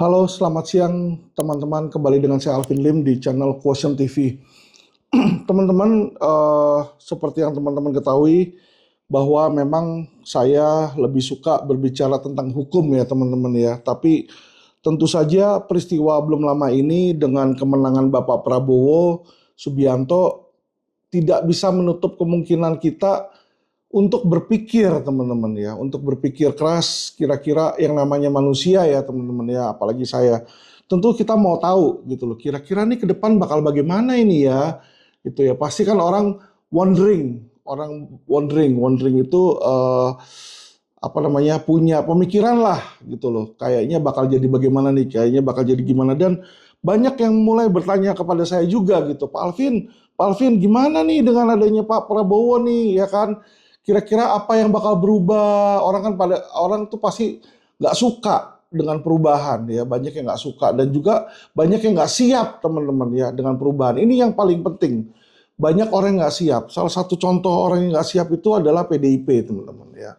Halo, selamat siang teman-teman. Kembali dengan saya Alvin Lim di channel Quotient TV. Teman-teman, seperti yang teman-teman ketahui bahwa memang saya lebih suka berbicara tentang hukum ya teman-teman ya. Tapi tentu saja peristiwa belum lama ini dengan kemenangan Bapak Prabowo Subianto tidak bisa menutup kemungkinan kita untuk berpikir teman-teman ya, untuk berpikir keras kira-kira yang namanya manusia ya teman-teman ya, apalagi saya. Tentu kita mau tahu gitu loh, kira-kira nih ke depan bakal bagaimana ini ya, gitu ya. Pasti kan orang wondering itu apa namanya punya pemikiran lah gitu loh. Kayaknya bakal jadi bagaimana nih, kayaknya bakal jadi gimana dan banyak yang mulai bertanya kepada saya juga gitu, Pak Alvin gimana nih dengan adanya Pak Prabowo nih ya kan? Kira-kira apa yang bakal berubah? Orang tuh pasti nggak suka dengan perubahan ya, banyak yang nggak suka dan juga banyak yang nggak siap teman-teman ya dengan perubahan. Ini yang paling penting. Banyak orang yang nggak siap. Salah satu contoh orang yang nggak siap itu adalah PDIP teman-teman ya.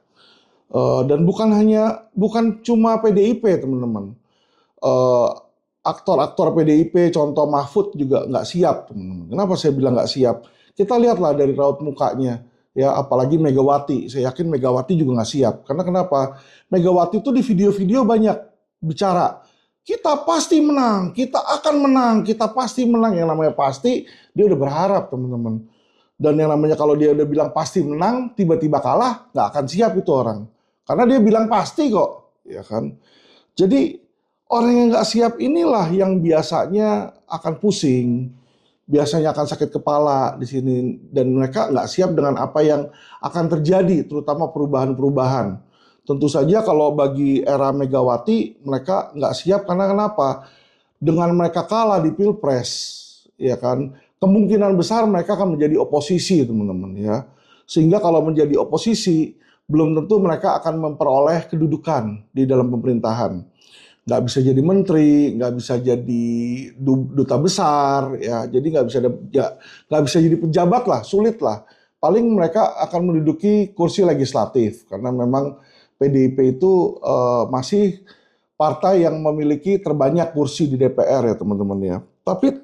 Dan bukan cuma PDIP teman-teman. Eh, Aktor-aktor PDIP, contoh Mahfud juga nggak siap teman-teman. Kenapa saya bilang nggak siap? Kita lihatlah dari raut mukanya. Ya, apalagi Megawati. Saya yakin Megawati juga nggak siap. Karena kenapa? Megawati itu di video-video banyak bicara. Kita pasti menang, kita akan menang, kita pasti menang. Yang namanya pasti, dia udah berharap teman-teman. Dan yang namanya kalau dia udah bilang pasti menang, tiba-tiba kalah, nggak akan siap itu orang. Karena dia bilang pasti kok, ya kan? Jadi orang yang nggak siap inilah yang biasanya akan pusing, biasanya akan sakit kepala di sini, dan mereka nggak siap dengan apa yang akan terjadi, terutama perubahan-perubahan. Tentu saja kalau bagi era Megawati mereka nggak siap karena kenapa? Dengan mereka kalah di Pilpres, ya kan, kemungkinan besar mereka akan menjadi oposisi teman-teman ya. Sehingga kalau menjadi oposisi belum tentu mereka akan memperoleh kedudukan di dalam pemerintahan, nggak bisa jadi menteri, nggak bisa jadi duta besar, ya, jadi nggak bisa jadi pejabat lah, sulit lah. Paling mereka akan menduduki kursi legislatif karena memang PDIP itu masih partai yang memiliki terbanyak kursi di DPR ya teman-teman ya. Tapi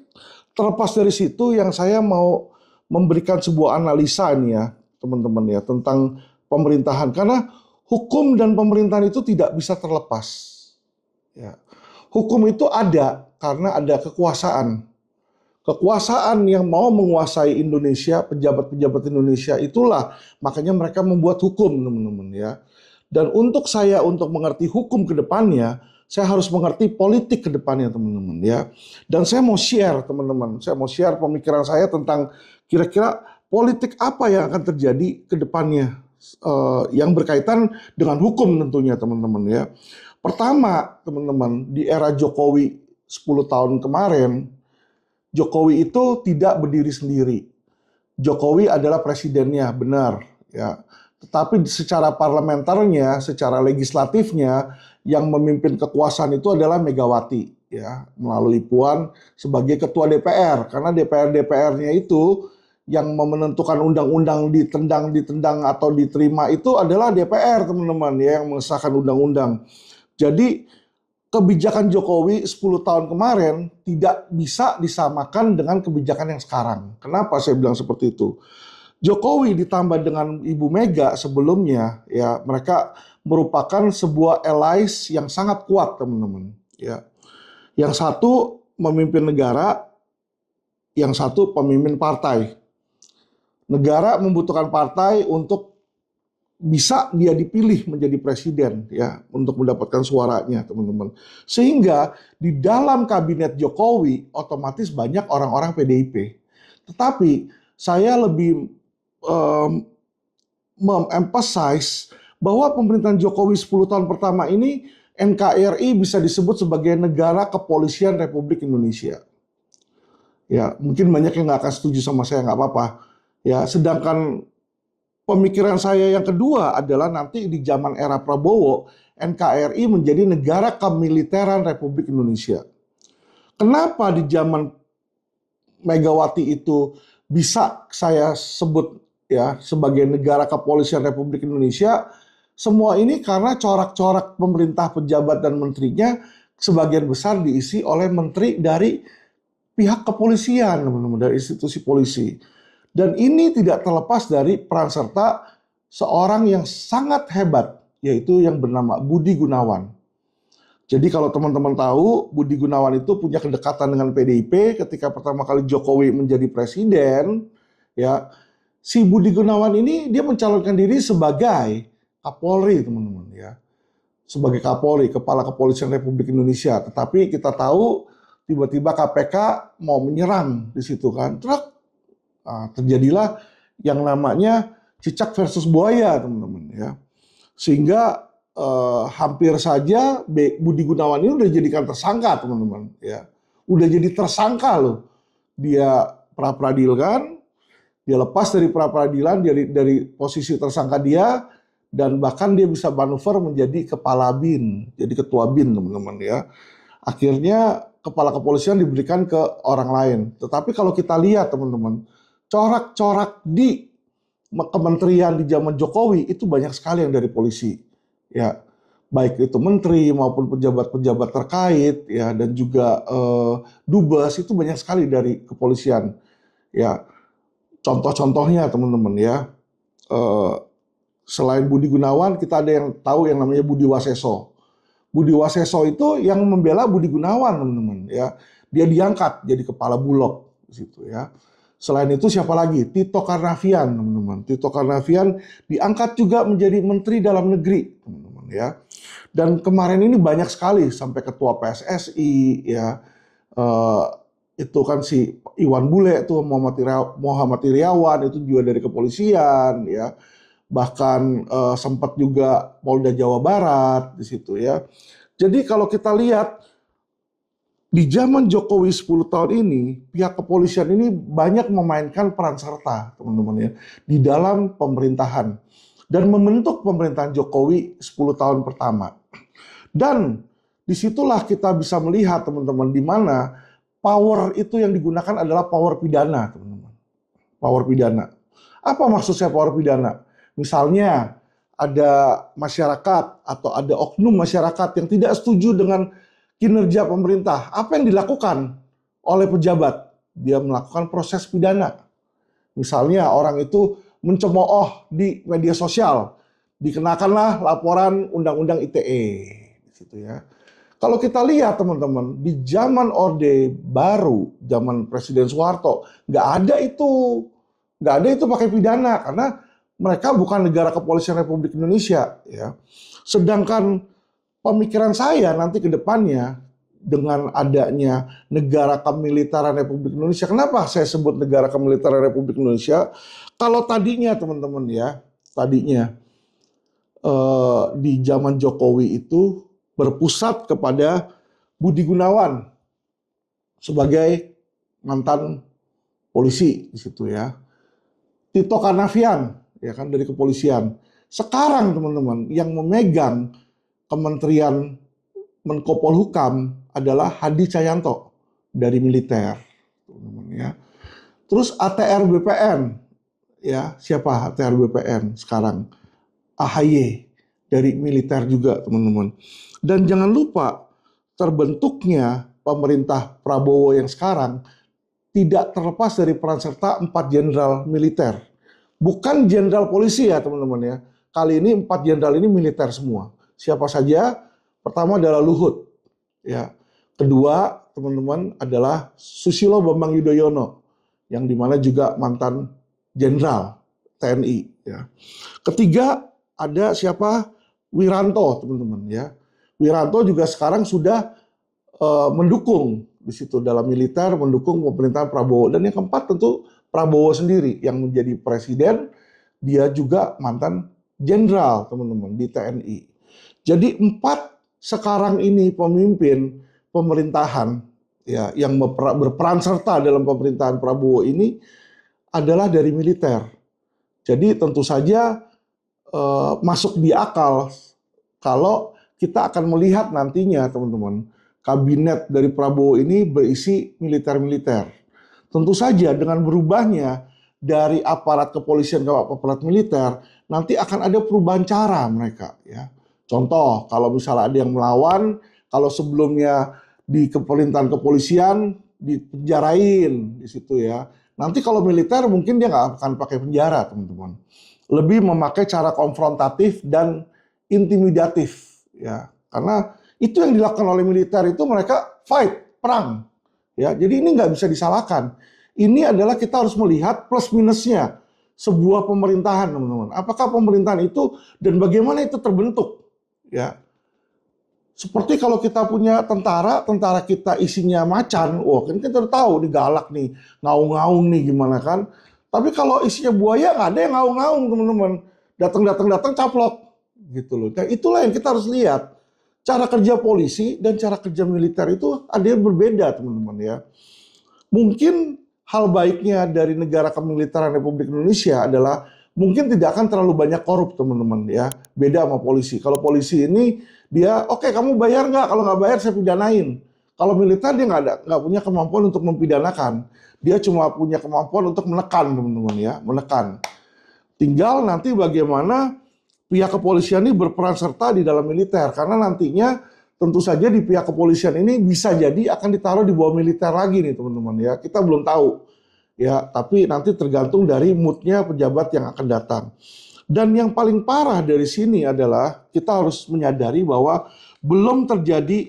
terlepas dari situ yang saya mau memberikan sebuah analisa nih ya teman-teman ya tentang pemerintahan karena hukum dan pemerintahan itu tidak bisa terlepas. Ya. Hukum itu ada karena ada kekuasaan. Kekuasaan yang mau menguasai Indonesia, pejabat-pejabat Indonesia itulah makanya mereka membuat hukum, teman-teman ya. Dan untuk mengerti hukum ke depannya, saya harus mengerti politik ke depannya, teman-teman ya. Dan saya mau share, teman-teman, saya mau share pemikiran saya tentang kira-kira politik apa yang akan terjadi ke depannya yang berkaitan dengan hukum tentunya, teman-teman ya. Pertama, teman-teman, di era Jokowi 10 tahun kemarin, Jokowi itu tidak berdiri sendiri. Jokowi adalah presidennya, benar, ya. Tetapi secara parlementernya, secara legislatifnya, yang memimpin kekuasaan itu adalah Megawati, ya, melalui Puan sebagai ketua DPR. Karena DPR-DPR-nya itu yang menentukan undang-undang ditendang atau diterima itu adalah DPR, teman-teman, ya, yang mengesahkan undang-undang. Jadi kebijakan Jokowi 10 tahun kemarin tidak bisa disamakan dengan kebijakan yang sekarang. Kenapa saya bilang seperti itu? Jokowi ditambah dengan Ibu Mega sebelumnya, ya mereka merupakan sebuah allies yang sangat kuat, teman-teman. Ya, yang satu memimpin negara, yang satu pemimpin partai. Negara membutuhkan partai untuk bisa dia dipilih menjadi presiden ya untuk mendapatkan suaranya teman-teman. Sehingga di dalam kabinet Jokowi otomatis banyak orang-orang PDIP. Tetapi saya lebih mememphasize bahwa pemerintahan Jokowi 10 tahun pertama ini NKRI bisa disebut sebagai negara kepolisian Republik Indonesia. Ya, mungkin banyak yang nggak akan setuju sama saya, nggak apa-apa. Ya, sedangkan pemikiran saya yang kedua adalah nanti di zaman era Prabowo, NKRI menjadi negara kemiliteran Republik Indonesia. Kenapa di zaman Megawati itu bisa saya sebut ya sebagai negara kepolisian Republik Indonesia? Semua ini karena corak-corak pemerintah, pejabat dan menterinya sebagian besar diisi oleh menteri dari pihak kepolisian, teman-teman, dari institusi polisi. Dan ini tidak terlepas dari peran serta seorang yang sangat hebat, yaitu yang bernama Budi Gunawan. Jadi kalau teman-teman tahu, Budi Gunawan itu punya kedekatan dengan PDIP ketika pertama kali Jokowi menjadi presiden, ya. Si Budi Gunawan ini dia mencalonkan diri sebagai Kapolri, teman-teman, ya. Sebagai Kapolri, Kepala Kepolisian Republik Indonesia. Tetapi kita tahu tiba-tiba KPK mau menyerang di situ kan. Terjadilah yang namanya cicak versus buaya, teman-teman, ya. Sehingga hampir saja Budi Gunawan ini udah dijadikan tersangka, teman-teman, ya. Udah jadi tersangka loh. Dia pra-peradilkan, dia lepas dari pra-peradilan dari posisi tersangka dia, dan bahkan dia bisa manuver menjadi kepala BIN, jadi ketua BIN, teman-teman, ya. Akhirnya kepala kepolisian diberikan ke orang lain. Tetapi kalau kita lihat, teman-teman, corak-corak di kementerian di zaman Jokowi itu banyak sekali yang dari polisi, ya, baik itu menteri maupun pejabat-pejabat terkait, ya, dan juga dubes itu banyak sekali dari kepolisian, ya. Contoh-contohnya, teman-teman, ya, selain Budi Gunawan kita ada yang tahu yang namanya Budi Waseso. Budi Waseso itu yang membela Budi Gunawan, teman-teman, ya. Dia diangkat jadi kepala Bulog di situ, ya. Selain itu siapa lagi? Tito Karnavian, teman-teman. Tito Karnavian diangkat juga menjadi Menteri Dalam Negeri, teman-teman, ya. Dan kemarin ini banyak sekali sampai ketua PSSI, ya. Itu kan si Iwan Bule itu, Muhammad Iriawan itu juga dari kepolisian, ya. Bahkan sempat juga Polda Jawa Barat di situ, ya. Jadi kalau kita lihat di zaman Jokowi 10 tahun ini, pihak kepolisian ini banyak memainkan peran serta, teman-teman, ya, di dalam pemerintahan dan membentuk pemerintahan Jokowi 10 tahun pertama. Dan disitulah kita bisa melihat, teman-teman, di mana power itu yang digunakan adalah power pidana, teman-teman. Power pidana. Apa maksudnya power pidana? Misalnya ada masyarakat atau ada oknum masyarakat yang tidak setuju dengan kinerja pemerintah, apa yang dilakukan oleh pejabat? Dia melakukan proses pidana. Misalnya orang itu mencemooh di media sosial, dikenakanlah laporan Undang-Undang ITE, gitu, ya. Kalau kita lihat, teman-teman, di zaman Orde Baru, zaman Presiden Soeharto, nggak ada itu pakai pidana karena mereka bukan negara kepolisian Republik Indonesia, ya. Sedangkan pemikiran saya nanti ke depannya dengan adanya negara kemiliteran Republik Indonesia. Kenapa saya sebut negara kemiliteran Republik Indonesia? Kalau tadinya, teman-teman, ya, tadinya di zaman Jokowi itu berpusat kepada Budi Gunawan sebagai mantan polisi di situ, ya. Tito Karnavian, ya kan, dari kepolisian. Sekarang, teman-teman, yang memegang Kementerian Menko Polhukam adalah Hadi Cahyanto dari militer, teman-teman, ya. Terus ATR BPN, ya, siapa ATR BPN sekarang? AHY dari militer juga, teman-teman. Dan jangan lupa terbentuknya pemerintah Prabowo yang sekarang tidak terlepas dari peran serta 4 jenderal militer. Bukan jenderal polisi, ya, teman-teman, ya. Kali ini 4 jenderal ini militer semua. Siapa saja? Pertama adalah Luhut, ya. Kedua, teman-teman, adalah Susilo Bambang Yudhoyono, yang dimana juga mantan jenderal TNI, ya. Ketiga ada siapa? Wiranto, teman-teman, ya. Wiranto juga sekarang sudah mendukung di situ dalam militer, mendukung pemerintahan Prabowo. Dan yang keempat tentu Prabowo sendiri yang menjadi presiden, dia juga mantan jenderal, teman-teman, di TNI. Jadi 4 sekarang ini pemimpin pemerintahan, ya, yang berperan serta dalam pemerintahan Prabowo ini adalah dari militer. Jadi tentu saja masuk di akal kalau kita akan melihat nantinya, teman-teman, kabinet dari Prabowo ini berisi militer-militer. Tentu saja dengan berubahnya dari aparat kepolisian ke aparat militer, nanti akan ada perubahan cara mereka, ya. Contoh, kalau misalnya ada yang melawan, Kalau sebelumnya di pemerintahan kepolisian dipenjarain di situ ya. Nanti kalau militer mungkin dia nggak akan pakai penjara, teman-teman. Lebih memakai cara konfrontatif dan intimidatif ya. Karena itu yang dilakukan oleh militer itu mereka fight, perang. Ya, jadi ini nggak bisa disalahkan. Ini adalah kita harus melihat plus minusnya sebuah pemerintahan, teman-teman. Apakah pemerintahan itu dan bagaimana itu terbentuk? Ya, seperti kalau kita punya tentara, tentara kita isinya macan, wah kan kita udah tahu nih galak nih, ngaung-ngaung nih gimana kan. Tapi kalau isinya buaya nggak ada yang ngaung-ngaung, teman-teman. Datang caplok gitu loh. Dan itulah yang kita harus lihat. Cara kerja polisi dan cara kerja militer itu ada yang berbeda, teman-teman ya. Mungkin hal baiknya dari negara kemiliteran Republik Indonesia adalah mungkin tidak akan terlalu banyak korup, teman-teman ya. Beda sama polisi. Kalau polisi ini dia oke, kamu bayar nggak? Kalau nggak bayar saya pidanain. Kalau militer dia nggak punya kemampuan untuk mempidanakan. Dia cuma punya kemampuan untuk menekan, teman-teman ya, menekan. Tinggal nanti bagaimana pihak kepolisian ini berperan serta di dalam militer, karena nantinya tentu saja di pihak kepolisian ini bisa jadi akan ditaruh di bawah militer lagi nih, teman-teman ya. Kita belum tahu ya, tapi nanti tergantung dari moodnya pejabat yang akan datang. Dan yang paling parah dari sini adalah kita harus menyadari bahwa belum terjadi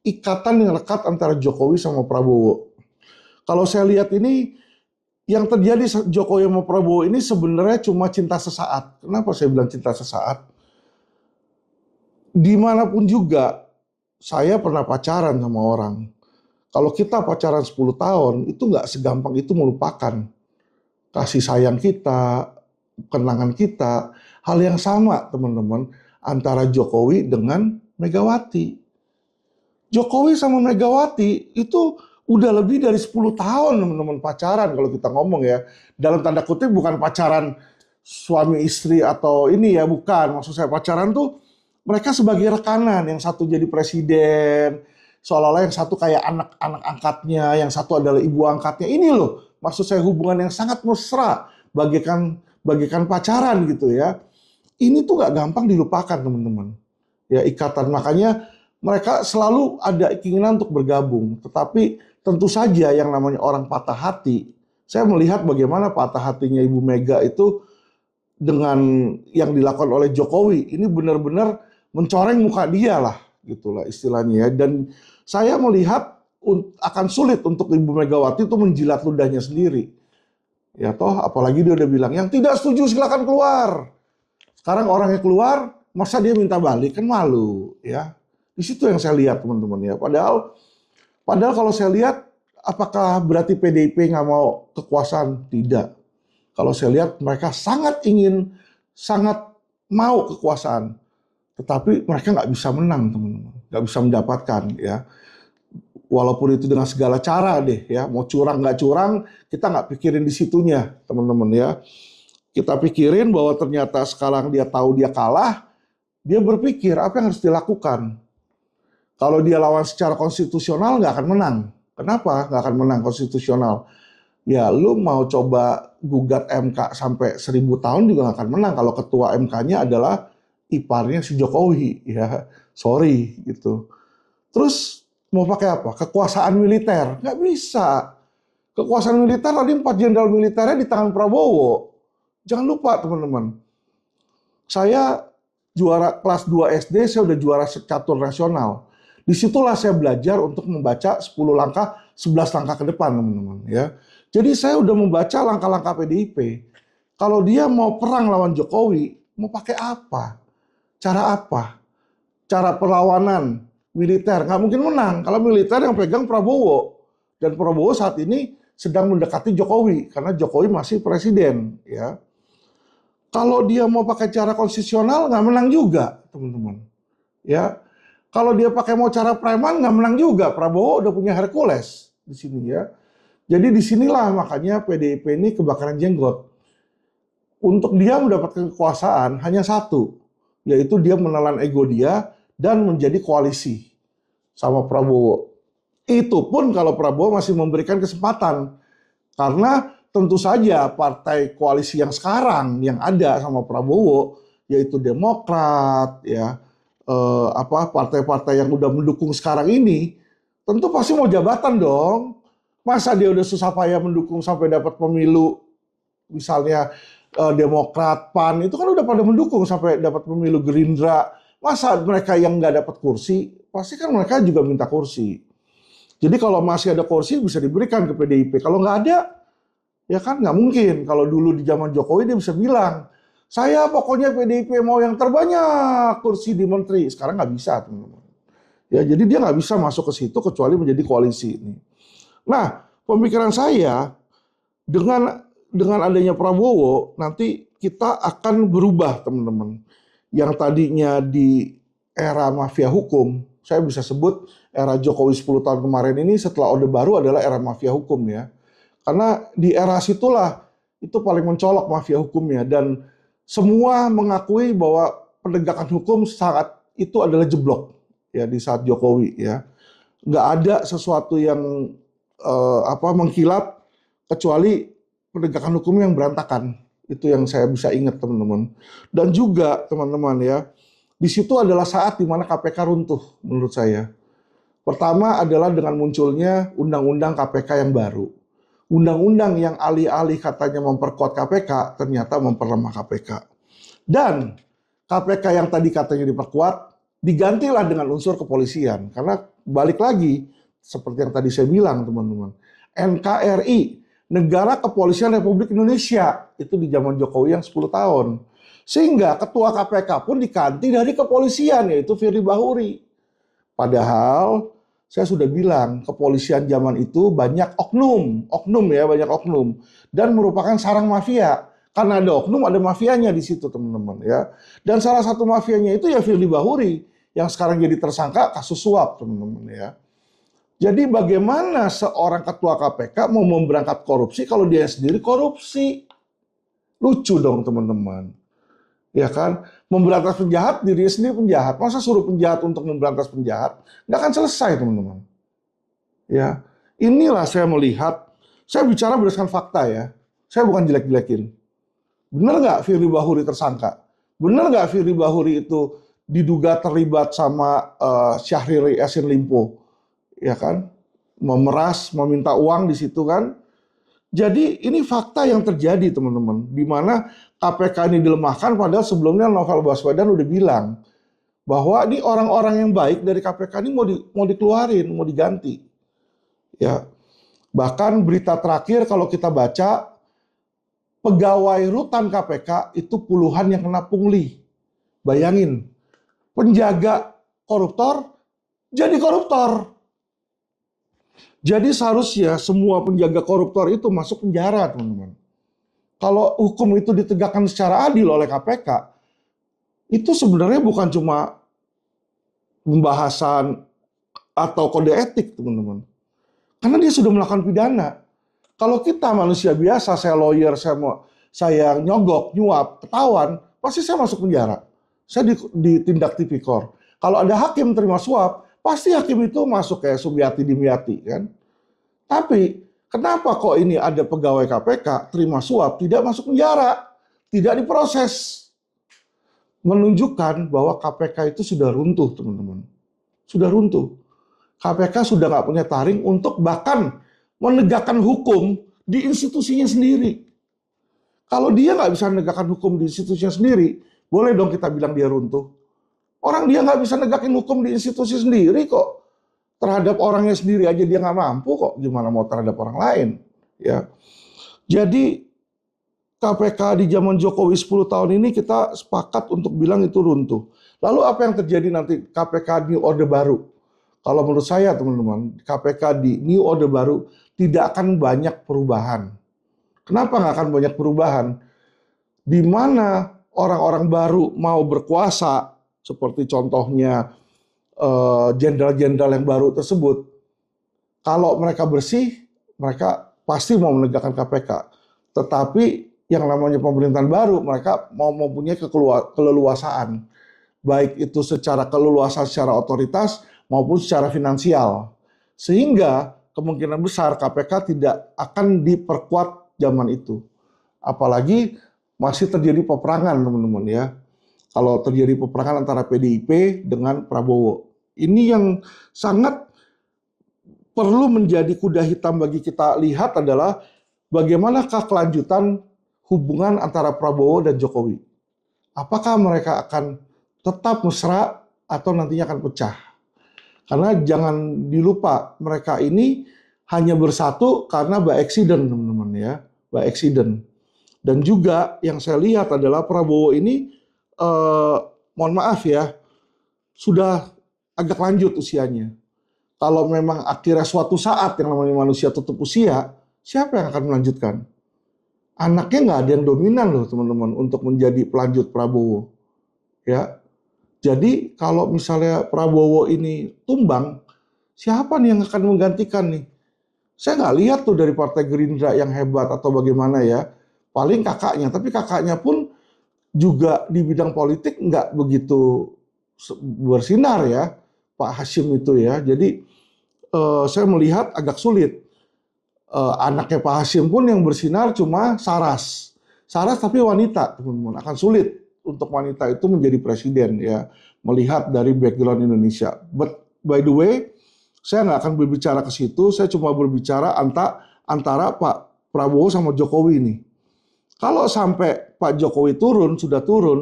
ikatan yang lekat antara Jokowi sama Prabowo. Kalau saya lihat ini yang terjadi Jokowi sama Prabowo ini sebenarnya cuma cinta sesaat. Kenapa saya bilang cinta sesaat? Dimanapun juga saya pernah pacaran sama orang. Kalau kita pacaran 10 tahun itu nggak segampang itu melupakan kasih sayang kita, kenangan kita. Hal yang sama, teman-teman, antara Jokowi dengan Megawati. Jokowi sama Megawati itu udah lebih dari 10 tahun, teman-teman, pacaran kalau kita ngomong ya. Dalam tanda kutip bukan pacaran suami istri atau ini ya, bukan. Maksud saya pacaran tuh mereka sebagai rekanan, yang satu jadi presiden, seolah-olah yang satu kayak anak-anak angkatnya, yang satu adalah ibu angkatnya. Ini loh, maksud saya hubungan yang sangat mesra, bagaikan pacaran gitu ya. Ini tuh nggak gampang dilupakan, teman-teman. Ya, ikatan, makanya mereka selalu ada keinginan untuk bergabung. Tetapi tentu saja yang namanya orang patah hati, saya melihat bagaimana patah hatinya Ibu Mega itu dengan yang dilakukan oleh Jokowi. Ini benar-benar mencoreng muka dia lah, gitulah istilahnya ya. Dan saya melihat akan sulit untuk Ibu Megawati itu menjilat ludahnya sendiri. Ya toh, apalagi dia udah bilang, yang tidak setuju silakan keluar. Sekarang orangnya keluar, masa dia minta balik, kan malu ya. Di situ yang saya lihat, teman-teman ya. Padahal kalau saya lihat, apakah berarti PDIP nggak mau kekuasaan? Tidak. Kalau saya lihat mereka sangat mau kekuasaan, tetapi mereka nggak bisa menang, teman-teman. Nggak bisa mendapatkan ya. Walaupun itu dengan segala cara deh ya. Mau curang nggak curang, kita nggak pikirin di situnya, teman-teman ya. Kita pikirin bahwa ternyata sekarang dia tahu dia kalah, dia berpikir apa yang harus dilakukan. Kalau dia lawan secara konstitusional nggak akan menang. Kenapa nggak akan menang konstitusional? Ya lu mau coba gugat MK sampai 1000 tahun juga nggak akan menang kalau ketua MK-nya adalah iparnya si Jokowi ya. Sorry gitu. Terus mau pakai apa? Kekuasaan militer? Nggak bisa. Kekuasaan militer tadi 4 jenderal militernya di tangan Prabowo. Jangan lupa, teman-teman. Saya juara kelas 2 SD, saya udah juara catur nasional. Disitulah saya belajar untuk membaca 10 langkah, 11 langkah ke depan, teman-teman ya. Jadi saya udah membaca langkah-langkah PDIP. Kalau dia mau perang lawan Jokowi, mau pakai apa? Cara apa? Cara perlawanan militer, nggak mungkin menang. Kalau militer yang pegang Prabowo. Dan Prabowo saat ini sedang mendekati Jokowi, karena Jokowi masih presiden ya. Kalau dia mau pakai cara konstitusional nggak menang juga, teman-teman. Ya, kalau dia pakai mau cara preman nggak menang juga. Prabowo udah punya Hercules di sini ya. Jadi disinilah makanya PDIP ini kebakaran jenggot. Untuk dia mendapatkan kekuasaan hanya satu, yaitu dia menelan ego dia dan menjadi koalisi sama Prabowo. Itu pun kalau Prabowo masih memberikan kesempatan, karena tentu saja partai koalisi yang sekarang yang ada sama Prabowo, yaitu Demokrat, ya, partai-partai yang udah mendukung sekarang ini, tentu pasti mau jabatan dong. Masa dia udah susah payah mendukung sampai dapat pemilu, misalnya Demokrat, PAN, itu kan udah pada mendukung sampai dapat pemilu Gerindra. Masa mereka yang nggak dapat kursi, pasti kan mereka juga minta kursi. Jadi kalau masih ada kursi bisa diberikan ke PDIP. Kalau nggak ada, ya kan nggak mungkin. Kalau dulu di zaman Jokowi dia bisa bilang, saya pokoknya PDIP mau yang terbanyak kursi di menteri. Sekarang nggak bisa, teman-teman. Ya, jadi dia nggak bisa masuk ke situ kecuali menjadi koalisi ini. Nah, pemikiran saya dengan adanya Prabowo nanti kita akan berubah, teman-teman. Yang tadinya di era mafia hukum, saya bisa sebut era Jokowi 10 tahun kemarin ini setelah Orde Baru adalah era mafia hukum ya. Karena di era situlah itu paling mencolok mafia hukumnya dan semua mengakui bahwa penegakan hukum saat itu adalah jeblok ya di saat Jokowi ya. Nggak ada sesuatu yang mengkilap kecuali penegakan hukum yang berantakan. Itu yang saya bisa ingat, teman-teman. Dan juga teman-teman ya, di situ adalah saat di mana KPK runtuh menurut saya. Pertama adalah dengan munculnya undang-undang KPK yang baru. Undang-undang yang alih-alih katanya memperkuat KPK, ternyata memperlemah KPK. Dan KPK yang tadi katanya diperkuat, digantilah dengan unsur kepolisian. Karena balik lagi, seperti yang tadi saya bilang teman-teman, NKRI, Negara Kepolisian Republik Indonesia, itu di zaman Jokowi yang 10 tahun. Sehingga ketua KPK pun diganti dari kepolisian, yaitu Firly Bahuri. Padahal saya sudah bilang, kepolisian zaman itu banyak oknum ya, banyak oknum. Dan merupakan sarang mafia. Karena ada oknum, ada mafianya di situ, teman-teman ya. Dan salah satu mafianya itu ya Firly Bahuri, yang sekarang jadi tersangka kasus suap, teman-teman ya. Jadi bagaimana seorang ketua KPK mau memberangkat korupsi kalau dia sendiri korupsi? Lucu dong, teman-teman. Ya kan? Memberantas penjahat, dirinya sendiri penjahat. Masa suruh penjahat untuk memberantas penjahat? Nggak akan selesai, teman-teman. Ya, inilah saya melihat, saya bicara berdasarkan fakta ya. Saya bukan jelek-jelekin. Benar nggak Firly Bahuri tersangka? Benar nggak Firly Bahuri itu diduga terlibat sama Syahrul Yassin Limpo? Ya kan, memeras, meminta uang di situ kan. Jadi ini fakta yang terjadi, teman-teman, di mana KPK ini dilemahkan padahal sebelumnya Novel Baswedan udah bilang bahwa ini orang-orang yang baik dari KPK ini mau dikeluarin, mau diganti. Ya. Bahkan berita terakhir kalau kita baca, pegawai rutan KPK itu puluhan yang kena pungli. Bayangin, penjaga koruptor jadi koruptor. Jadi seharusnya semua penjaga koruptor itu masuk penjara, teman-teman. Kalau hukum itu ditegakkan secara adil oleh KPK, itu sebenarnya bukan cuma pembahasan atau kode etik, teman-teman. Karena dia sudah melakukan pidana. Kalau kita manusia biasa, saya lawyer, saya nyogok, nyuap, ketahuan, pasti saya masuk penjara. Saya ditindak tipikor. Kalau ada hakim terima suap, pasti hakim itu masuk kayak Sumiati Dimyati kan. Tapi kenapa kok ini ada pegawai KPK terima suap tidak masuk penjara, tidak diproses? Menunjukkan bahwa KPK itu sudah runtuh, teman-teman. Sudah runtuh. KPK sudah nggak punya taring untuk bahkan menegakkan hukum di institusinya sendiri. Kalau dia nggak bisa menegakkan hukum di institusinya sendiri, boleh dong kita bilang dia runtuh. Orang dia nggak bisa negakin hukum di institusi sendiri kok. Terhadap orangnya sendiri aja dia nggak mampu kok. Gimana mau terhadap orang lain? Ya. Jadi KPK di zaman Jokowi 10 tahun ini kita sepakat untuk bilang itu runtuh. Lalu apa yang terjadi nanti KPK di Orde Baru? Kalau menurut saya teman-teman, KPK di New Orde Baru tidak akan banyak perubahan. Kenapa nggak akan banyak perubahan? Di mana orang-orang baru mau berkuasa, seperti contohnya jenderal-jenderal yang baru tersebut, kalau mereka bersih, mereka pasti mau menegakkan KPK. Tetapi yang namanya pemerintahan baru, mereka mau mempunyai keleluasaan. Baik itu secara keleluasaan secara otoritas maupun secara finansial. Sehingga kemungkinan besar KPK tidak akan diperkuat zaman itu. Apalagi masih terjadi peperangan, teman-teman ya. kalau terjadi peperangan antara PDIP dengan Prabowo. Ini yang sangat perlu menjadi kuda hitam bagi kita lihat adalah bagaimanakah kelanjutan hubungan antara Prabowo dan Jokowi. Apakah mereka akan tetap mesra atau nantinya akan pecah? Karena jangan dilupa, mereka ini hanya bersatu karena by accident, teman-teman ya, by accident. Dan juga yang saya lihat adalah Prabowo ini, mohon maaf ya, sudah agak lanjut usianya. Kalau memang akhirnya suatu saat yang namanya manusia tutup usia, siapa yang akan melanjutkan? Anaknya nggak ada yang dominan loh teman-teman untuk menjadi pelanjut Prabowo. Ya, jadi kalau misalnya Prabowo ini tumbang, siapa nih yang akan menggantikan nih? Saya nggak lihat tuh dari Partai Gerindra yang hebat atau bagaimana ya. Paling kakaknya, tapi kakaknya pun juga di bidang politik nggak begitu bersinar ya, Pak Hasyim itu ya. Jadi saya melihat agak sulit. Anaknya Pak Hasyim pun yang bersinar cuma Saras. Saras tapi wanita, teman-teman. Akan sulit untuk wanita itu menjadi presiden ya, melihat dari background Indonesia. But by the way, saya nggak akan berbicara ke situ, saya cuma berbicara antara Pak Prabowo sama Jokowi ini. Kalau sampai Pak Jokowi turun,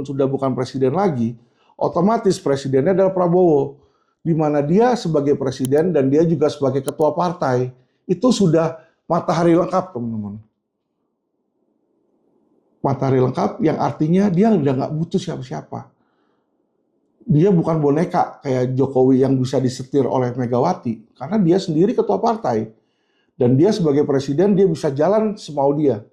sudah bukan presiden lagi, otomatis presidennya adalah Prabowo. Di mana dia sebagai presiden dan dia juga sebagai ketua partai, itu sudah matahari lengkap, teman-teman. Matahari lengkap yang artinya dia udah nggak butuh siapa-siapa. Dia bukan boneka kayak Jokowi yang bisa disetir oleh Megawati, karena dia sendiri ketua partai. Dan dia sebagai presiden, dia bisa jalan semau dia.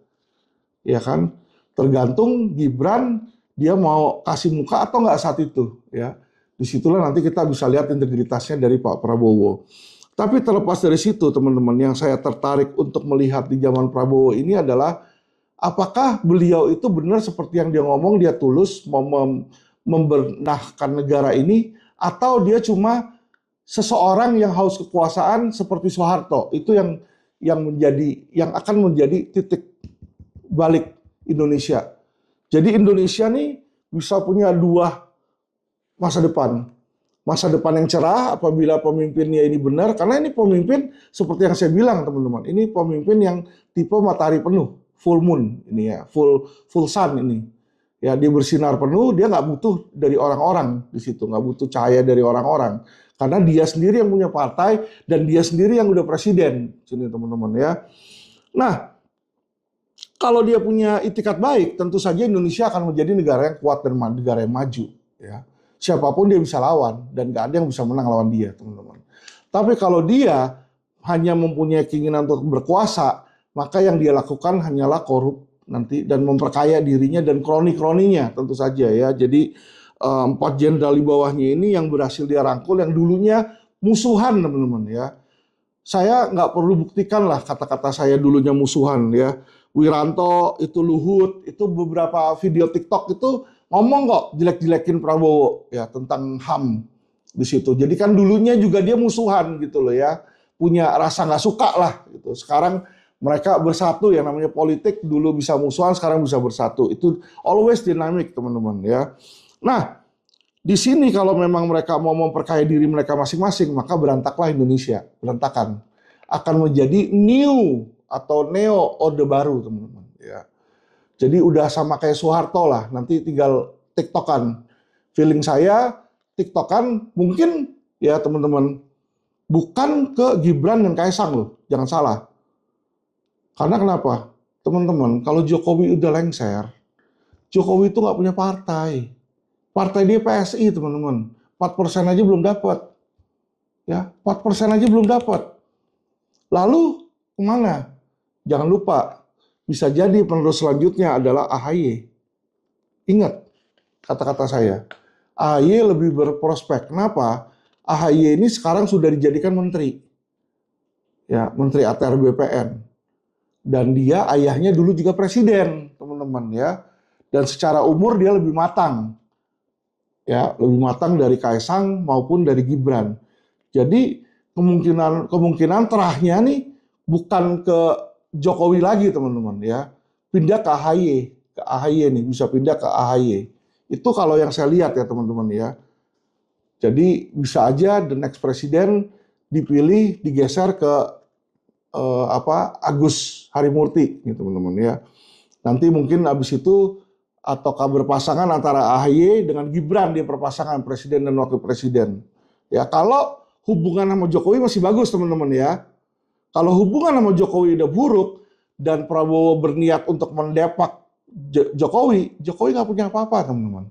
Ya kan? Tergantung Gibran, dia mau kasih muka atau nggak saat itu. Ya. Disitulah nanti kita bisa lihat integritasnya dari Pak Prabowo. Tapi terlepas dari situ, teman-teman, yang saya tertarik untuk melihat di zaman Prabowo ini adalah apakah beliau itu benar seperti yang dia ngomong, dia tulus mau membenahkan negara ini, atau dia cuma seseorang yang haus kekuasaan seperti Soeharto. Itu yang akan menjadi titik balik Indonesia. Jadi Indonesia nih bisa punya dua masa depan. Masa depan yang cerah apabila pemimpinnya ini benar, karena ini pemimpin seperti yang saya bilang teman-teman, ini pemimpin yang tipe matahari penuh, full moon ini ya, full sun ini. Ya, dia bersinar penuh, dia nggak butuh dari orang-orang di situ, nggak butuh cahaya dari orang-orang, karena dia sendiri yang punya partai dan dia sendiri yang udah presiden, sini teman-teman ya. Nah, kalau dia punya itikat baik, tentu saja Indonesia akan menjadi negara yang kuat dan negara yang maju ya. Siapapun dia bisa lawan dan gak ada yang bisa menang lawan dia, teman-teman. Tapi kalau dia hanya mempunyai keinginan untuk berkuasa, maka yang dia lakukan hanyalah korup nanti dan memperkaya dirinya dan kroni-kroninya tentu saja ya. Jadi 4 jenderal di bawahnya ini yang berhasil dia rangkul yang dulunya musuhan, teman-teman ya. Saya nggak perlu buktikan lah kata-kata saya dulunya musuhan ya. Wiranto, itu Luhut, itu beberapa video TikTok itu ngomong kok jelek-jelekin Prabowo ya tentang HAM di situ. Jadi kan dulunya juga dia musuhan gitu loh ya, punya rasa nggak suka lah gitu. Sekarang mereka bersatu, yang namanya politik dulu bisa musuhan, sekarang bisa bersatu. Itu always dynamic teman-teman ya. Nah di sini kalau memang mereka mau memperkaya diri mereka masing-masing, maka berantaklah Indonesia, berantakan. Akan menjadi new atau neo orde baru teman-teman ya. Jadi udah sama kayak Soeharto lah, nanti tinggal TikTokan. Feeling saya TikTokan mungkin ya teman-teman, bukan ke Gibran dan Kaisang loh, jangan salah. Karena kenapa? Teman-teman, kalau Jokowi udah lengser, Jokowi itu nggak punya partai. Partai dia PSI teman-teman, 4% aja belum dapat. Ya, 4% aja belum dapat. Lalu kemana? Jangan lupa, bisa jadi penerus selanjutnya adalah AHY. Ingat kata-kata saya, AHY lebih berprospek. Kenapa? AHY ini sekarang sudah dijadikan menteri, ya, Menteri ATR BPN. Dan dia ayahnya dulu juga presiden, teman-teman ya. Dan secara umur dia lebih matang, ya, lebih matang dari Kaisang maupun dari Gibran. Jadi kemungkinan terahnya nih bukan ke Jokowi lagi teman-teman ya, pindah ke AHY nih, bisa pindah ke AHY Itu kalau yang saya lihat ya teman-teman ya. Jadi bisa aja the next presiden dipilih digeser ke Agus Harimurti gitu teman-teman ya. Nanti mungkin habis itu ataukah berpasangan antara AHY dengan Gibran, dia perpasangan presiden dan wakil presiden. Ya, kalau hubungan sama Jokowi masih bagus teman-teman ya. Kalau hubungan sama Jokowi udah buruk dan Prabowo berniat untuk mendepak Jokowi, Jokowi nggak punya apa-apa teman-teman.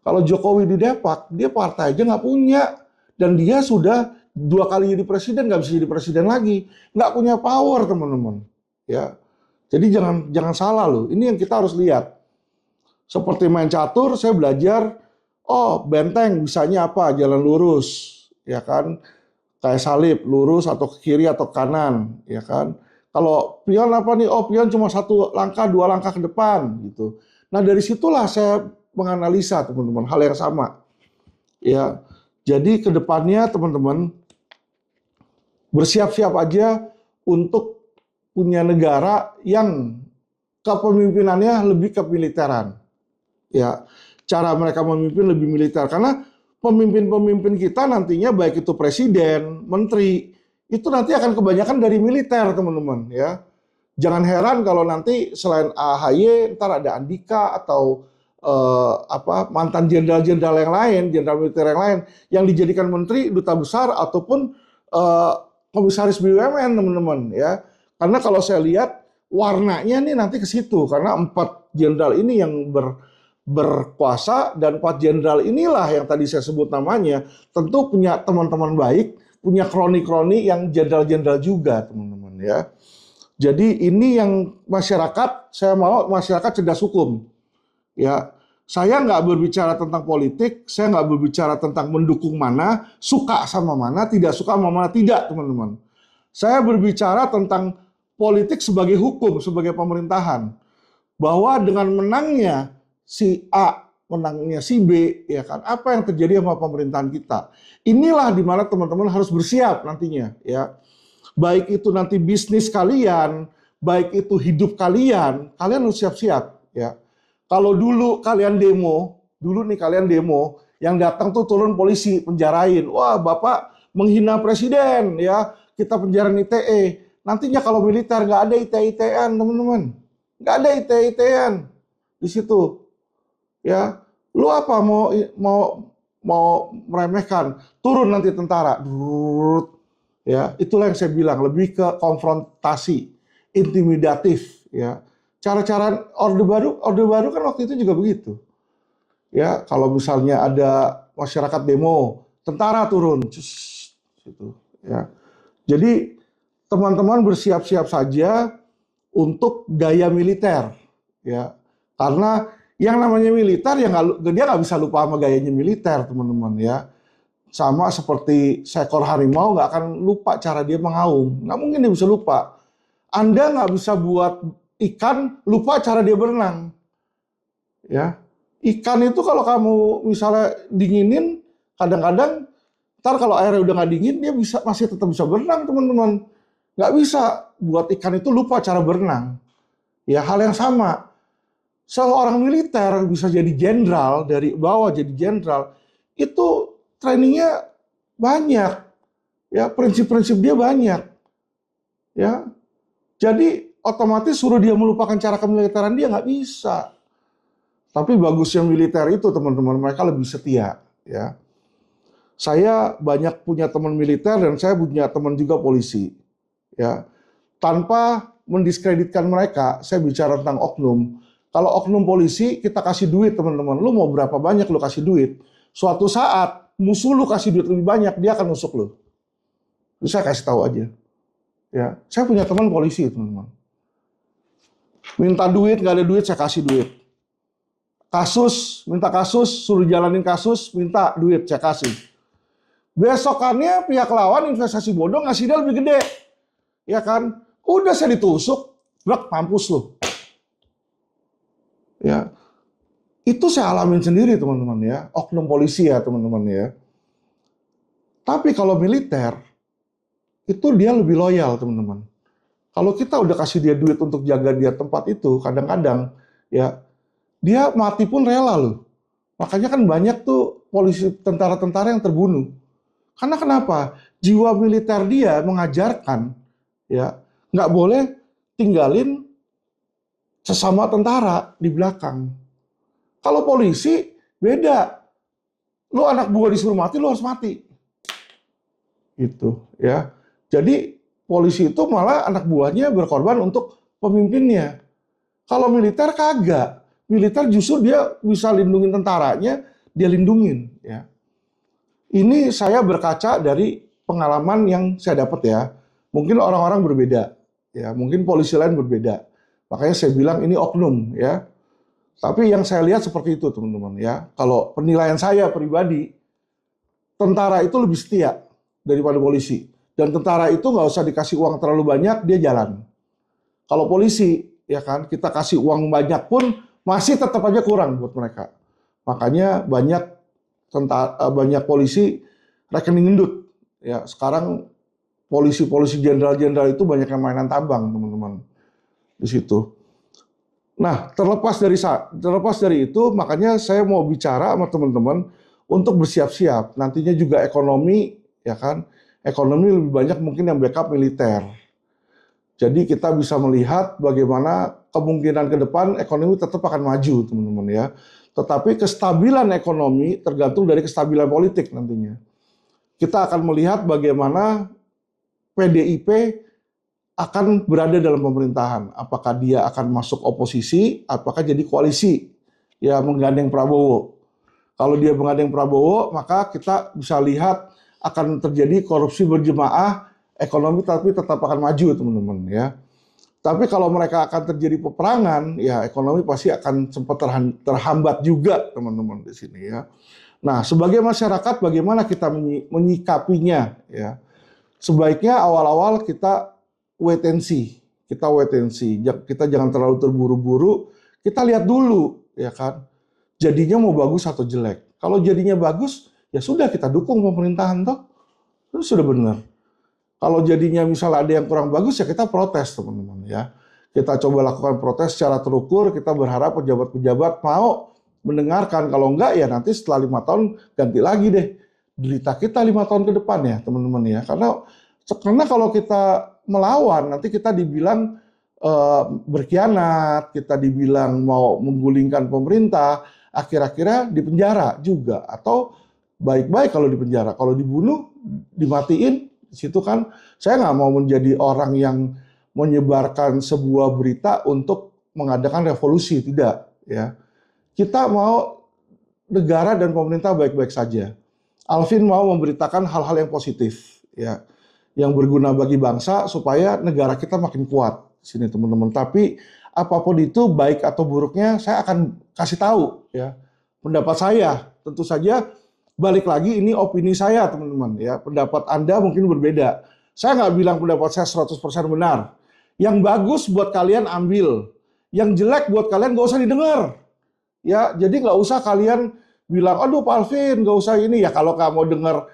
Kalau Jokowi didepak, dia partai aja nggak punya. Dan dia sudah 2 kali jadi presiden, nggak bisa jadi presiden lagi. Nggak punya power teman-teman. Ya, jadi jangan salah loh. Ini yang kita harus lihat. Seperti main catur, saya belajar, oh benteng bisanya apa? Jalan lurus, ya kan? Kayak salib, lurus atau ke kiri atau ke kanan, ya kan? Kalau pion apa nih? Oh pion cuma 1 langkah, 2 langkah ke depan, gitu. Nah dari situlah saya menganalisa teman-teman hal yang sama, ya. Jadi kedepannya teman-teman bersiap-siap aja untuk punya negara yang kepemimpinannya lebih kemiliteran. Ya, cara mereka memimpin lebih militer karena pemimpin-pemimpin kita nantinya baik itu presiden, menteri, itu nanti akan kebanyakan dari militer, teman-teman ya. Jangan heran kalau nanti selain AHY ntar ada Andika atau mantan jenderal-jenderal yang lain, jenderal militer yang lain yang dijadikan menteri, duta besar ataupun komisaris BUMN, teman-teman ya. Karena kalau saya lihat warnanya nih nanti ke situ karena 4 jenderal ini yang berkuasa dan 4 jenderal inilah yang tadi saya sebut namanya tentu punya teman-teman baik, punya kroni-kroni yang jenderal-jenderal juga teman-teman ya. Jadi ini yang masyarakat, saya mau masyarakat cerdas hukum ya. Saya nggak berbicara tentang politik, saya nggak berbicara tentang mendukung mana, suka sama mana, tidak suka sama mana, tidak teman-teman. Saya berbicara tentang politik sebagai hukum, sebagai pemerintahan. Bahwa dengan menangnya si A, menangnya si B, ya kan? Apa yang terjadi sama pemerintahan kita? Inilah di mana teman-teman harus bersiap nantinya, ya. Baik itu nanti bisnis kalian, baik itu hidup kalian harus siap-siap, ya. Kalau dulu kalian demo, yang datang tuh turun polisi, penjarain. Wah, Bapak menghina presiden, ya. Kita penjarain ITE. Nantinya kalau militer nggak ada ITE-ITEan, teman-teman. Nggak ada ITE-ITEan di situ. Ya, lu apa mau meremehkan? Turun nanti tentara. Ya, itulah yang saya bilang lebih ke konfrontasi, intimidatif, ya. Cara-cara orde baru kan waktu itu juga begitu. Ya, kalau misalnya ada masyarakat demo, tentara turun, gitu, ya. Jadi teman-teman bersiap-siap saja untuk gaya militer, ya. Karena yang namanya militer ya dia nggak bisa lupa sama gayanya militer, teman-teman ya. Sama seperti seekor harimau nggak akan lupa cara dia mengaum, nggak mungkin dia bisa lupa. Anda nggak bisa buat ikan lupa cara dia berenang, ya. Ikan itu kalau kamu misalnya dinginin, kadang-kadang ntar kalau airnya udah nggak dingin dia masih tetap bisa berenang, teman-teman. Nggak bisa buat ikan itu lupa cara berenang. Ya hal yang sama. Seorang militer bisa jadi jenderal dari bawah jadi jenderal itu trainingnya banyak, ya prinsip-prinsip dia banyak, ya. Jadi otomatis suruh dia melupakan cara kemiliteran dia nggak bisa. Tapi bagusnya militer itu teman-teman mereka lebih setia, ya. Saya banyak punya teman militer dan saya punya teman juga polisi, ya. Tanpa mendiskreditkan mereka, saya bicara tentang oknum. Kalau oknum polisi kita kasih duit teman-teman, lu mau berapa banyak lu kasih duit. Suatu saat musuh lu kasih duit lebih banyak, dia akan nusuk lu. Itu saya kasih tahu aja. Ya, saya punya teman polisi teman-teman. Minta duit, nggak ada duit, saya kasih duit. Minta kasus, suruh jalanin kasus, minta duit, saya kasih. Besokannya pihak lawan investasi bodong ngasih dia lebih gede. Ya kan? Udah saya ditusuk, mampus lu. Ya. Itu saya alamin sendiri teman-teman ya. Oknum polisi ya teman-teman ya. Tapi kalau militer, itu dia lebih loyal teman-teman. Kalau kita udah kasih dia duit untuk jaga dia tempat itu, kadang-kadang ya dia mati pun rela loh. Makanya kan banyak tuh polisi tentara-tentara yang terbunuh. Karena kenapa? Jiwa militer dia mengajarkan, ya, nggak boleh tinggalin sesama tentara di belakang. Kalau polisi beda, lu anak buah disuruh mati, lu harus mati, gitu, ya. Jadi polisi itu malah anak buahnya berkorban untuk pemimpinnya. Kalau militer kagak, militer justru dia bisa lindungin tentaranya, dia lindungin, ya. Ini saya berkaca dari pengalaman yang saya dapat ya. Mungkin orang-orang berbeda, ya. Mungkin polisi lain berbeda. Makanya saya bilang ini oknum, ya. Tapi yang saya lihat seperti itu, teman-teman, ya. Kalau penilaian saya pribadi, tentara itu lebih setia daripada polisi. Dan tentara itu nggak usah dikasih uang terlalu banyak, dia jalan. Kalau polisi, ya kan, kita kasih uang banyak pun masih tetap aja kurang buat mereka. Makanya banyak polisi rekening gendut. Ya, sekarang polisi-polisi jenderal-jenderal itu banyak yang mainan tambang, teman-teman. Di situ. Nah, terlepas dari itu, makanya saya mau bicara sama teman-teman untuk bersiap-siap. Nantinya juga ekonomi, ya kan? Ekonomi lebih banyak mungkin yang backup militer. Jadi kita bisa melihat bagaimana kemungkinan ke depan ekonomi tetap akan maju, teman-teman ya. Tetapi kestabilan ekonomi tergantung dari kestabilan politik nantinya. Kita akan melihat bagaimana PDIP akan berada dalam pemerintahan. Apakah dia akan masuk oposisi, apakah jadi koalisi ya menggandeng Prabowo. Kalau dia menggandeng Prabowo, maka kita bisa lihat akan terjadi korupsi berjemaah, ekonomi tapi tetap akan maju, teman-teman ya. Tapi kalau mereka akan terjadi peperangan, ya ekonomi pasti akan sempat terhambat juga, teman-teman di sini ya. Nah, sebagai masyarakat bagaimana kita menyikapinya ya? Sebaiknya awal-awal kita wait and see. Kita wait and see. Kita jangan terlalu terburu-buru. Kita lihat dulu, ya kan? Jadinya mau bagus atau jelek. Kalau jadinya bagus, ya sudah kita dukung pemerintahan toh. Itu sudah benar. Kalau jadinya misalnya ada yang kurang bagus, ya kita protes, teman-teman ya. Kita coba lakukan protes secara terukur. Kita berharap pejabat-pejabat mau mendengarkan. Kalau enggak, ya nanti setelah 5 tahun ganti lagi deh. Derita kita 5 tahun ke depan ya, teman-teman ya. Karena kalau kita melawan, nanti kita dibilang berkhianat, kita dibilang mau menggulingkan pemerintah, akhir-akhirnya dipenjara juga. Atau baik-baik kalau dipenjara, kalau dibunuh, dimatiin, di situ kan saya nggak mau menjadi orang yang menyebarkan sebuah berita untuk mengadakan revolusi, tidak. Ya, kita mau negara dan pemerintah baik-baik saja. Alvin mau memberitakan hal-hal yang positif, ya, yang berguna bagi bangsa supaya negara kita makin kuat. Sini teman-teman. Tapi apapun itu baik atau buruknya saya akan kasih tahu, ya. Pendapat saya, tentu saja balik lagi ini opini saya, teman-teman, ya. Pendapat Anda mungkin berbeda. Saya nggak bilang pendapat saya 100% benar. Yang bagus buat kalian ambil, yang jelek buat kalian nggak usah didengar. Ya, jadi nggak usah kalian bilang, aduh Pak Alvin, nggak usah ini. Ya kalau kamu mau dengar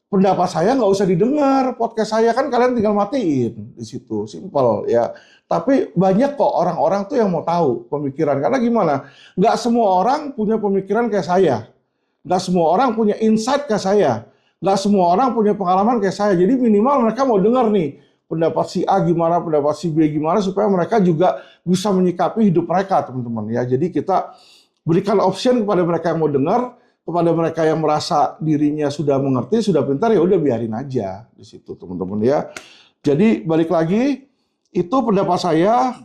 pendapat saya, nggak usah didengar. Podcast saya kan kalian tinggal matiin di situ, simpel ya. Tapi banyak kok orang-orang tuh yang mau tahu pemikiran. Karena gimana? Nggak semua orang punya pemikiran kayak saya. Nggak semua orang punya insight kayak saya. Nggak semua orang punya pengalaman kayak saya. Jadi minimal mereka mau dengar nih pendapat si A gimana, pendapat si B gimana, supaya mereka juga bisa menyikapi hidup mereka, teman-teman ya. Jadi kita berikan option kepada mereka yang mau dengar, kepada mereka yang merasa dirinya sudah mengerti, sudah pintar, ya udah biarin aja di situ, teman-teman ya. Jadi balik lagi, itu pendapat saya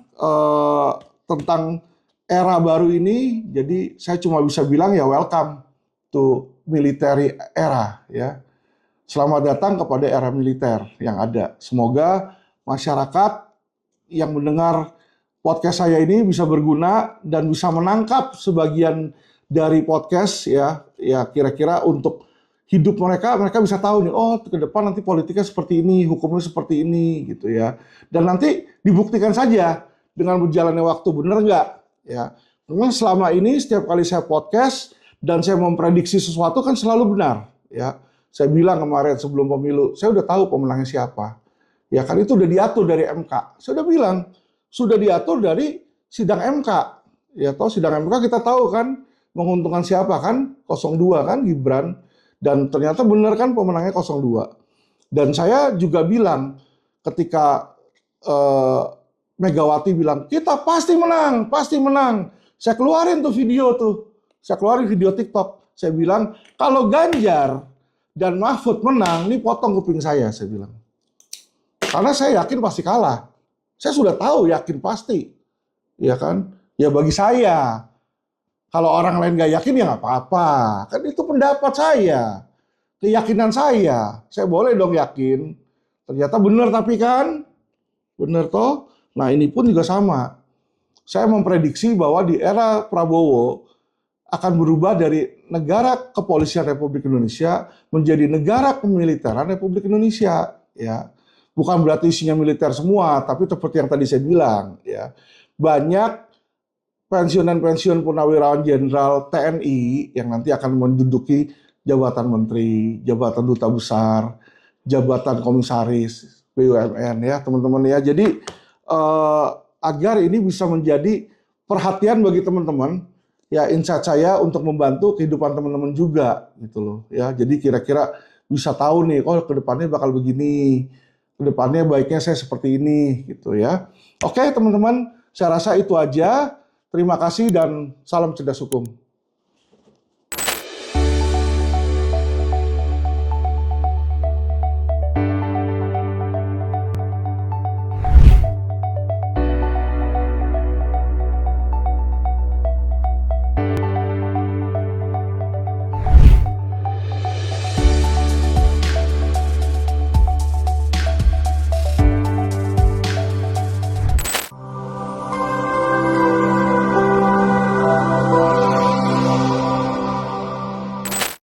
tentang era baru ini. Jadi saya cuma bisa bilang ya welcome to military era ya. Selamat datang kepada era militer yang ada. Semoga masyarakat yang mendengar podcast saya ini bisa berguna dan bisa menangkap sebagian dari podcast ya kira-kira untuk hidup mereka bisa tahu nih, oh ke depan nanti politiknya seperti ini, hukumnya seperti ini gitu ya. Dan nanti dibuktikan saja dengan berjalannya waktu, benar nggak ya. Memang selama ini setiap kali saya podcast dan saya memprediksi sesuatu kan selalu benar ya. Saya bilang kemarin sebelum pemilu, saya udah tahu pemenangnya siapa. Ya kan itu udah diatur dari MK. Saya udah bilang, sudah diatur dari sidang MK. Ya toh sidang MK kita tahu kan menguntungkan siapa kan? 02 kan Gibran. Dan ternyata benar kan pemenangnya 02. Dan saya juga bilang ketika Megawati bilang, kita pasti menang, pasti menang. Saya keluarin tuh video tuh. Saya keluarin video TikTok. Saya bilang, kalau Ganjar dan Mahfud menang, ini potong kuping saya bilang. Karena saya yakin pasti kalah. Saya sudah tahu, yakin pasti. Ya kan? Ya bagi saya. Kalau orang lain nggak yakin ya nggak apa-apa. Kan itu pendapat saya. Keyakinan saya. Saya boleh dong yakin. Ternyata benar tapi kan. Benar toh? Nah ini pun juga sama. Saya memprediksi bahwa di era Prabowo akan berubah dari negara kepolisian Republik Indonesia menjadi negara kemiliteran Republik Indonesia. Ya, bukan berarti isinya militer semua, tapi seperti yang tadi saya bilang, ya banyak pensiunan purnawirawan jenderal TNI yang nanti akan menduduki jabatan menteri, jabatan duta besar, jabatan komisaris BUMN ya teman-teman ya. Jadi agar ini bisa menjadi perhatian bagi teman-teman ya, insight saya untuk membantu kehidupan teman-teman juga gitu loh ya. Jadi kira-kira bisa tahu nih, oh kedepannya bakal begini, kedepannya baiknya saya seperti ini gitu ya. Oke teman-teman, saya rasa itu aja. Terima kasih dan salam cerdas hukum.